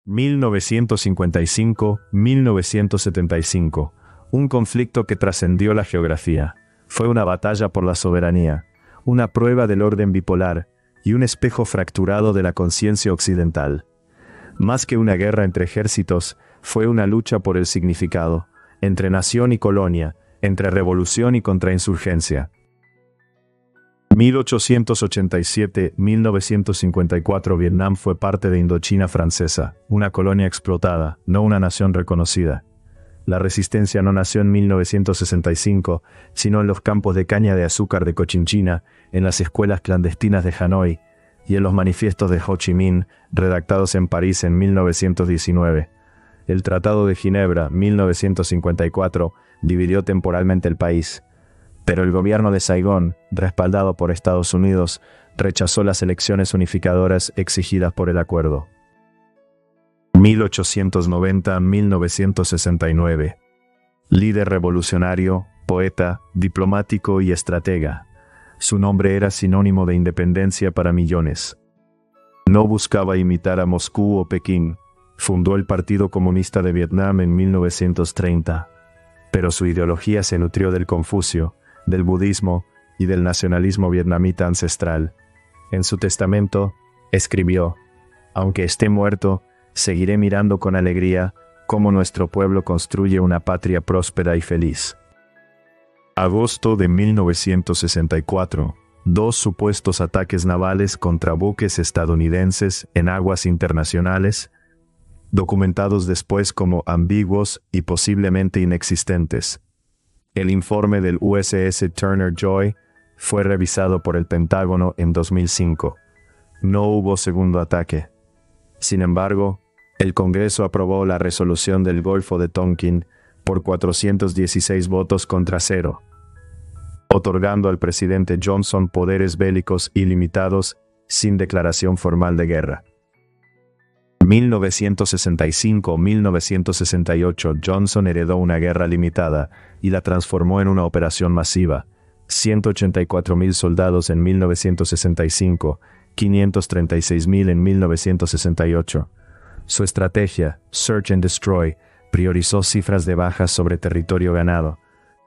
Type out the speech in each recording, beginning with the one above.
1955-1975, un conflicto que trascendió la geografía. Fue una batalla por la soberanía, una prueba del orden bipolar y un espejo fracturado de la conciencia occidental. Más que una guerra entre ejércitos, fue una lucha por el significado, entre nación y colonia, entre revolución y contrainsurgencia. 1887-1954 Vietnam fue parte de Indochina francesa, una colonia explotada, no una nación reconocida. La resistencia no nació en 1965, sino en los campos de caña de azúcar de Cochinchina, en las escuelas clandestinas de Hanoi y en los manifiestos de Ho Chi Minh, redactados en París en 1919. El Tratado de Ginebra, 1954, dividió temporalmente el país. Pero el gobierno de Saigón, respaldado por Estados Unidos, rechazó las elecciones unificadoras exigidas por el acuerdo. 1890-1969. Líder revolucionario, poeta, diplomático y estratega. Su nombre era sinónimo de independencia para millones. No buscaba imitar a Moscú o Pekín. Fundó el Partido Comunista de Vietnam en 1930. Pero su ideología se nutrió del Confucio, del budismo y del nacionalismo vietnamita ancestral. En su testamento, escribió: «Aunque esté muerto, seguiré mirando con alegría cómo nuestro pueblo construye una patria próspera y feliz». Agosto de 1964. 2 supuestos ataques navales contra buques estadounidenses en aguas internacionales, documentados después como ambiguos y posiblemente inexistentes. El informe del USS Turner Joy fue revisado por el Pentágono en 2005. No hubo segundo ataque. Sin embargo, el Congreso aprobó la resolución del Golfo de Tonkin por 416 votos contra 0, otorgando al presidente Johnson poderes bélicos ilimitados sin declaración formal de guerra. 1965-1968 Johnson heredó una guerra limitada y la transformó en una operación masiva. 184,000 soldados en 1965, 536,000 en 1968. Su estrategia, Search and Destroy, priorizó cifras de bajas sobre territorio ganado.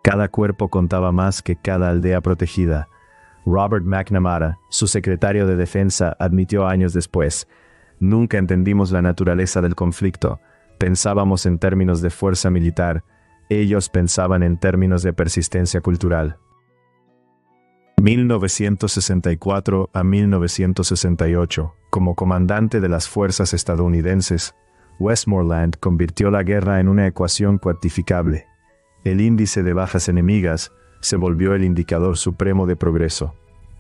Cada cuerpo contaba más que cada aldea protegida. Robert McNamara, su secretario de Defensa, admitió años después: «Nunca entendimos la naturaleza del conflicto. Pensábamos en términos de fuerza militar. Ellos pensaban en términos de persistencia cultural». 1964 a 1968. Como comandante de las fuerzas estadounidenses, Westmoreland convirtió la guerra en una ecuación cuantificable. El índice de bajas enemigas se volvió el indicador supremo de progreso.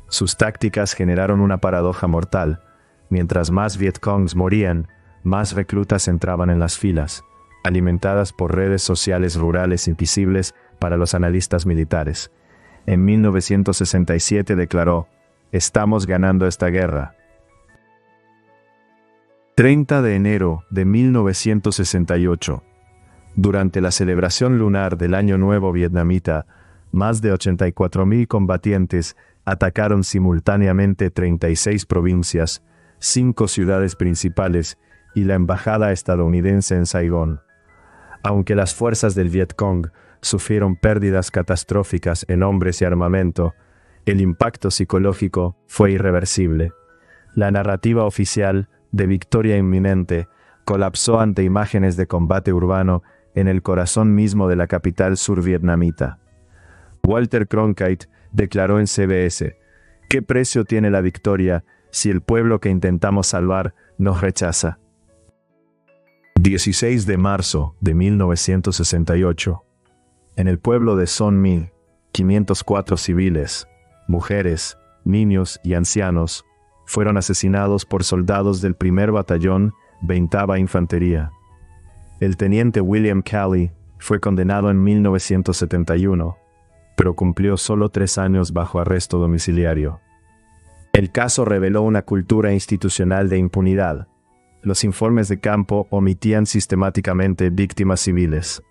Sus tácticas generaron una paradoja mortal. Mientras más Vietcongs morían, más reclutas entraban en las filas, alimentadas por redes sociales rurales invisibles para los analistas militares. En 1967 declaró: «Estamos ganando esta guerra». 30 de enero de 1968. Durante la celebración lunar del Año Nuevo vietnamita, más de 84,000 combatientes atacaron simultáneamente 36 provincias, 5 ciudades principales y la embajada estadounidense en Saigón. Aunque las fuerzas del Vietcong sufrieron pérdidas catastróficas en hombres y armamento, el impacto psicológico fue irreversible. La narrativa oficial de victoria inminente colapsó ante imágenes de combate urbano en el corazón mismo de la capital survietnamita. Walter Cronkite declaró en CBS: «¿Qué precio tiene la victoria si el pueblo que intentamos salvar nos rechaza?». 16 de marzo de 1968. En el pueblo de Son My, 504 civiles, mujeres, niños y ancianos fueron asesinados por soldados del 1er Batallón 20ª Infantería. El teniente William Calley fue condenado en 1971, pero cumplió solo 3 años bajo arresto domiciliario. El caso reveló una cultura institucional de impunidad. Los informes de campo omitían sistemáticamente víctimas civiles.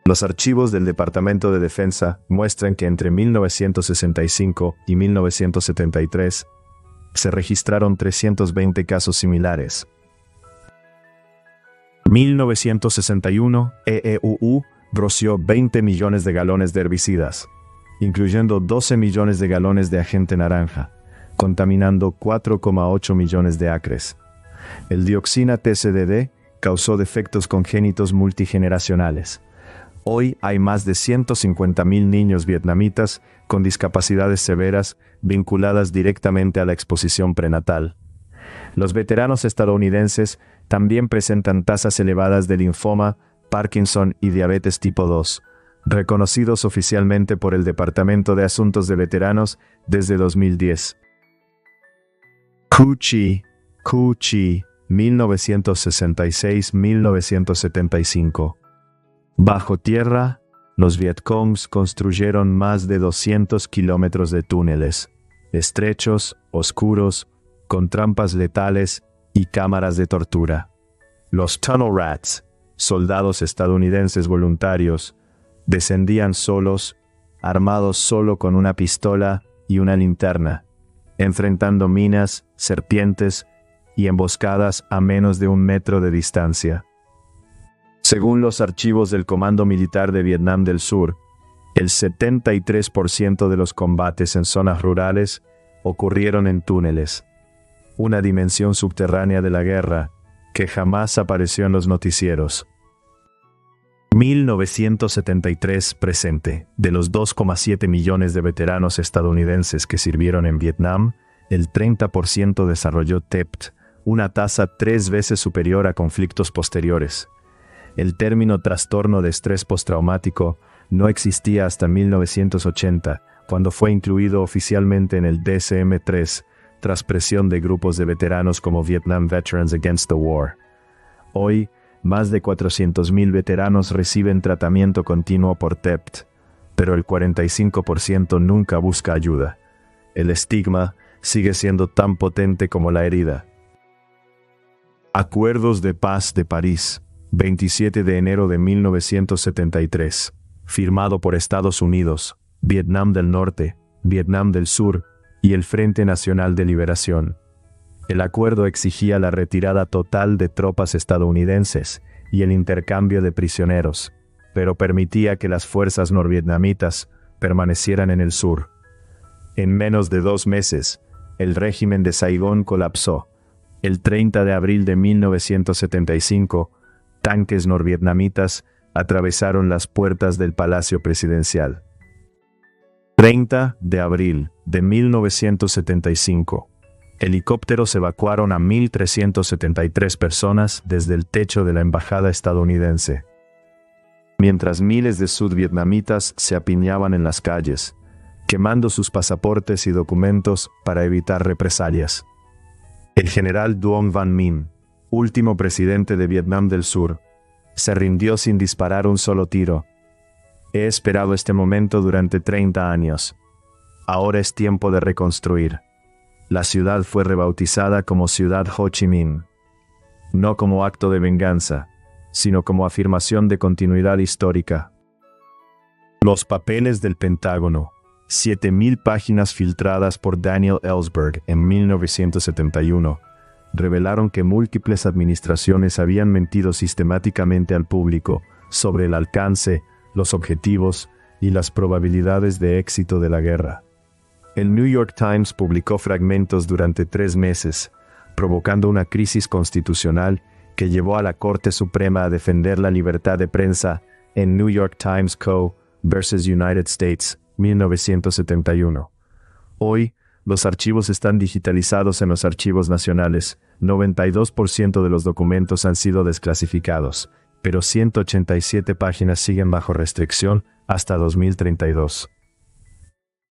Los archivos del Departamento de Defensa muestran que entre 1965 y 1973 se registraron 320 casos similares. 1961, EEUU roció 20 millones de galones de herbicidas, incluyendo 12 millones de galones de agente naranja, contaminando 4,8 millones de acres. El dioxina TCDD causó defectos congénitos multigeneracionales. Hoy hay más de 150.000 niños vietnamitas con discapacidades severas vinculadas directamente a la exposición prenatal. Los veteranos estadounidenses también presentan tasas elevadas de linfoma, Parkinson y diabetes tipo 2, reconocidos oficialmente por el Departamento de Asuntos de Veteranos desde 2010. Cu Chi, 1966-1975. Bajo tierra, los Vietcongs construyeron más de 200 kilómetros de túneles, estrechos, oscuros, con trampas letales y cámaras de tortura. Los Tunnel Rats, soldados estadounidenses voluntarios, descendían solos, armados solo con una pistola y una linterna, enfrentando minas, serpientes y emboscadas a menos de 1 metro de distancia. Según los archivos del Comando Militar de Vietnam del Sur, el 73% de los combates en zonas rurales ocurrieron en túneles, una dimensión subterránea de la guerra que jamás apareció en los noticieros. 1973 presente. De los 2,7 millones de veteranos estadounidenses que sirvieron en Vietnam, el 30% desarrolló TEPT, una tasa 3 veces superior a conflictos posteriores. El término trastorno de estrés postraumático no existía hasta 1980, cuando fue incluido oficialmente en el DSM-3, tras presión de grupos de veteranos como Vietnam Veterans Against the War. Hoy, más de 400.000 veteranos reciben tratamiento continuo por TEPT, pero el 45% nunca busca ayuda. El estigma sigue siendo tan potente como la herida. Acuerdos de Paz de París, 27 de enero de 1973, firmado por Estados Unidos, Vietnam del Norte, Vietnam del Sur y el Frente Nacional de Liberación. El acuerdo exigía la retirada total de tropas estadounidenses y el intercambio de prisioneros, pero permitía que las fuerzas norvietnamitas permanecieran en el sur. En menos de 2 meses, el régimen de Saigón colapsó. El 30 de abril de 1975, tanques norvietnamitas atravesaron las puertas del Palacio Presidencial. 30 de abril de 1975. Helicópteros evacuaron a 1.373 personas desde el techo de la embajada estadounidense. Mientras miles de sudvietnamitas se apiñaban en las calles, quemando sus pasaportes y documentos para evitar represalias. El general Duong Van Minh, último presidente de Vietnam del Sur, se rindió sin disparar un solo tiro. He esperado este momento durante 30 años. Ahora es tiempo de reconstruir. La ciudad fue rebautizada como Ciudad Ho Chi Minh, no como acto de venganza, sino como afirmación de continuidad histórica. Los papeles del Pentágono, 7.000 páginas filtradas por Daniel Ellsberg en 1971, revelaron que múltiples administraciones habían mentido sistemáticamente al público sobre el alcance, los objetivos y las probabilidades de éxito de la guerra. El New York Times publicó fragmentos durante 3 meses, provocando una crisis constitucional que llevó a la Corte Suprema a defender la libertad de prensa en New York Times Co. vs. United States, 1971. Hoy, los archivos están digitalizados en los archivos nacionales. 92% de los documentos han sido desclasificados, pero 187 páginas siguen bajo restricción hasta 2032.